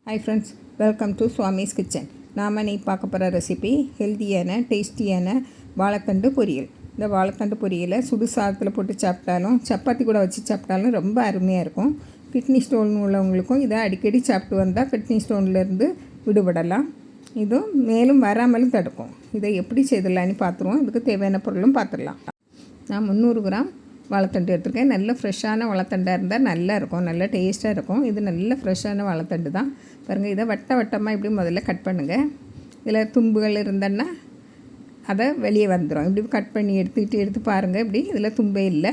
Hi friends, welcome to Swami's kitchen. நாம் இன்னைக்கு பார்க்க போகிற ரெசிபி ஹெல்த்தியான டேஸ்டியான வாழைத்தண்டு பொரியல். இந்த வாழைத்தண்டு பொரியலை சுடு சாதத்தில் போட்டு சாப்பிட்டாலும் சப்பாத்தி கூட வச்சு சாப்பிட்டாலும் ரொம்ப அருமையாக இருக்கும். கிட்னி ஸ்டோன் உள்ளவங்களுக்கும் இதை அடிக்கடி சாப்பிட்டு வந்தால் கிட்னி ஸ்டோன்லேருந்து விடுபடலாம். இதுவும் மேலும் வராமலும் தடுக்கும். இதை எப்படி செய்திடலான்னு பார்த்துருவோம். இதுக்கு தேவையான பொருளும் பார்த்துடலாம். நான் 300 கிராம் வாழைத்தண்டு எடுத்துருக்கேன். நல்ல ஃப்ரெஷ்ஷான வாழைத்தண்டாக இருந்தால் நல்லா இருக்கும், நல்ல டேஸ்ட்டாக இருக்கும். இது நல்ல ஃப்ரெஷ்ஷான வாழைத்தண்டு தான். பாருங்கள், இதை வட்டமாக இப்படி முதல்ல கட் பண்ணுங்கள். இதில் தும்புகள் இருந்தேன்னா அதை வெளியே வந்துடும். இப்படி கட் பண்ணி எடுத்து பாருங்கள். இப்படி இதில் தும்பே இல்லை.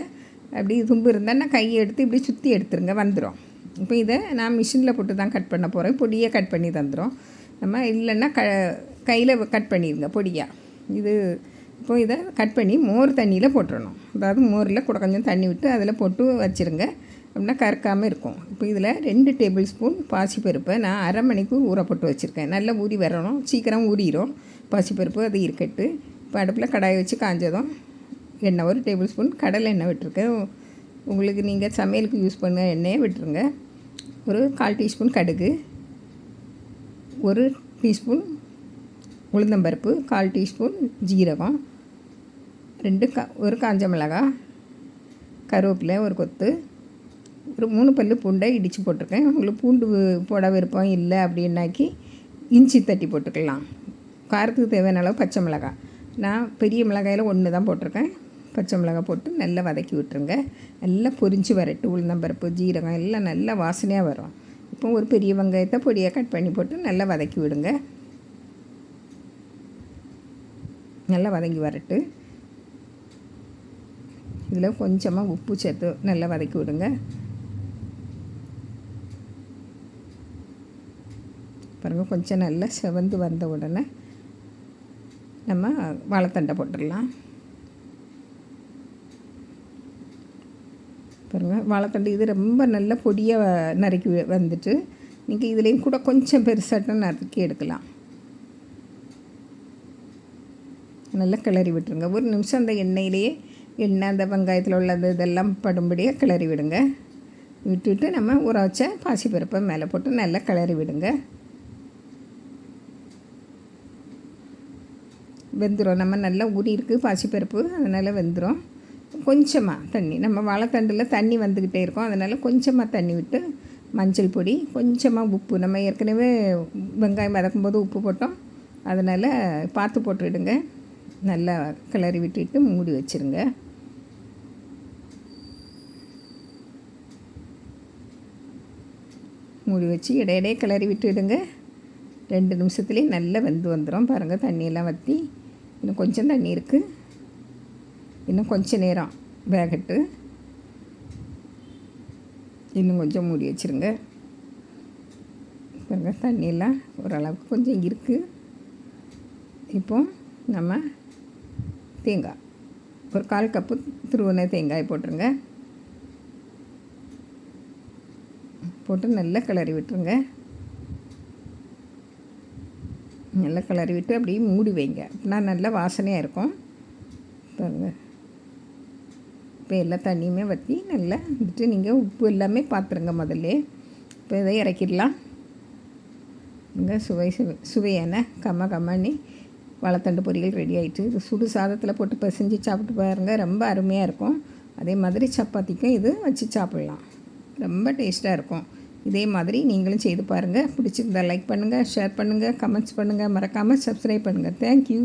அப்படி தும்பு இருந்தால் கையை எடுத்து இப்படி சுற்றி எடுத்துருங்க, வந்துடும். இப்போ இதை நான் மிஷினில் போட்டு தான் கட் பண்ண போகிறேன். பொடியாக கட் பண்ணி தந்துடும். நம்ம இல்லைன்னா கையில் கட் பண்ணிடுங்க பொடியாக. இது இப்போது இதை கட் பண்ணி மோர் தண்ணியில் போட்டுடணும். அதாவது மோரில் கூட கொஞ்சம் தண்ணி விட்டு அதில் போட்டு வச்சுருங்க. அப்படின்னா கறக்காமல் இருக்கும். இப்போ இதில் 2 டேபிள் ஸ்பூன் பாசிப்பருப்பை நான் அரை மணிக்கூர் ஊற போட்டு வச்சுருக்கேன். நல்லா ஊறி வரணும், சீக்கிரம் ஊறிடும் பாசிப்பருப்பு. அது இருக்கட்டு. இப்போ அடுப்பில் கடாயை வச்சு காஞ்சதும் எண்ணெய் 1 டேபிள் ஸ்பூன் கடலை எண்ணெய் விட்டுருக்கேன். உங்களுக்கு நீங்கள் சமையலுக்கு யூஸ் பண்ண எண்ணெயை விட்டுருங்க. ஒரு 1/4 டீஸ்பூன் கடுகு, 1 டீஸ்பூன் உளுந்தம்பருப்பு, 1/4 டீஸ்பூன் ஜீரகம், 1 காஞ்ச மிளகாய், கருவேப்பிலை ஒரு கொத்து, ஒரு 3 பல்லு பூண்டை இடித்து போட்டிருக்கேன். உங்களுக்கு பூண்டு போட விருப்பம் இல்லை அப்படின்னாக்கி இஞ்சி தட்டி போட்டுக்கலாம். காரத்துக்கு தேவையான அளவு பச்சை மிளகாய். நான் பெரிய மிளகாயில் 1 தான் போட்டிருக்கேன். பச்சை மிளகாய் போட்டு நல்லா வதக்கி விட்டுருங்க. நல்லா பொரிஞ்சு வரட்டு. உளுந்தம்பருப்பு ஜீரகம் எல்லாம் நல்லா வாசனையாக வரும். இப்போ ஒரு பெரிய வெங்காயத்தை பொடியாக கட் பண்ணி போட்டு நல்லா வதக்கி விடுங்க. நல்லா வதங்கி வரட்டு. இதில் கொஞ்சமாக உப்பு சேர்த்து நல்லா வதக்கி விடுங்க. பாருங்கள், கொஞ்சம் நல்லா செவந்து வந்த உடனே நம்ம வாழைத்தண்டை போட்டுடலாம். பாருங்கள், வாழைத்தண்டு இது ரொம்ப நல்ல பொடியாக நறுக்கி வந்துட்டு நீங்கள் இதுலேயும் கூட கொஞ்சம் பெருசாட்டம் நறுக்கி எடுக்கலாம். நல்லா கிளறி விட்டுருங்க. ஒரு நிமிஷம் அந்த எண்ணெயிலேயே அந்த வெங்காயத்தில் உள்ளது இதெல்லாம் படும்படியாக கிளறி விடுங்க. விட்டுட்டு நம்ம ஊற வச்ச பாசிப்பருப்பை மேலே போட்டு நல்லா கிளறி விடுங்க. வெந்துடும். நம்ம நல்லா ஊறி இருக்குது பாசிப்பருப்பு, அதனால் வெந்துடும். கொஞ்சமாக தண்ணி, நம்ம வாழைத்தண்டில் தண்ணி வந்துக்கிட்டே இருக்கும். அதனால் கொஞ்சமாக தண்ணி விட்டு மஞ்சள் பொடி, கொஞ்சமாக உப்பு. நம்ம ஏற்கனவே வெங்காயம் வதக்கும்போது உப்பு போட்டோம், அதனால் பார்த்து போட்டுவிடுங்க. நல்லா கிளறி விட்டுட்டு மூடி வச்சுருங்க. மூடி வச்சு இடையிடையே கிளறி விட்டுடுங்க. 2 நிமிஷத்துலேயே நல்லா வெந்து வந்துடும். பாருங்கள், தண்ணியெல்லாம் வற்றி இன்னும் கொஞ்சம் தண்ணி இருக்குது. இன்னும் கொஞ்சம் நேரம் வேகட்டு. இன்னும் கொஞ்சம் மூடி வச்சுருங்க. பாருங்கள், தண்ணியெல்லாம் ஓரளவுக்கு கொஞ்சம் இருக்குது. இப்போ நம்ம தேங்காய் ஒரு 1/4 கப்பு துருவன தேங்காய் போட்டுருங்க. போட்டு நல்லா கிளறி விட்டுருங்க. நல்லா கிளறி விட்டு அப்படியே மூடி வைங்க. அப்படின்னா நல்லா வாசனையாக இருக்கும். பாருங்கள், இப்போ எல்லா தண்ணியுமே வற்றி நல்லா வந்துட்டு நீங்கள் உப்பு எல்லாமே பார்த்துருங்க முதல்ல. இப்போ இதை இறக்கிடலாம். இங்கே சுவையான கம்மனி வாழைத்தண்டு பொரியல் ரெடி ஆகிட்டு. இது சுடு சாதத்தில் போட்டு பிசைஞ்சு சாப்பிட்டு பாருங்கள், ரொம்ப அருமையாக இருக்கும். அதே மாதிரி சப்பாத்திக்கும் இது வச்சு சாப்பிட்லாம், ரொம்ப டேஸ்ட்டாக இருக்கும். இதே மாதிரி நீங்களும் செய்து பாருங்கள். பிடிச்சிருந்தால் லைக் பண்ணுங்கள், ஷேர் பண்ணுங்கள், கமெண்ட்ஸ் பண்ணுங்கள், மறக்காமல் சப்ஸ்கிரைப் பண்ணுங்கள். தேங்க்யூ.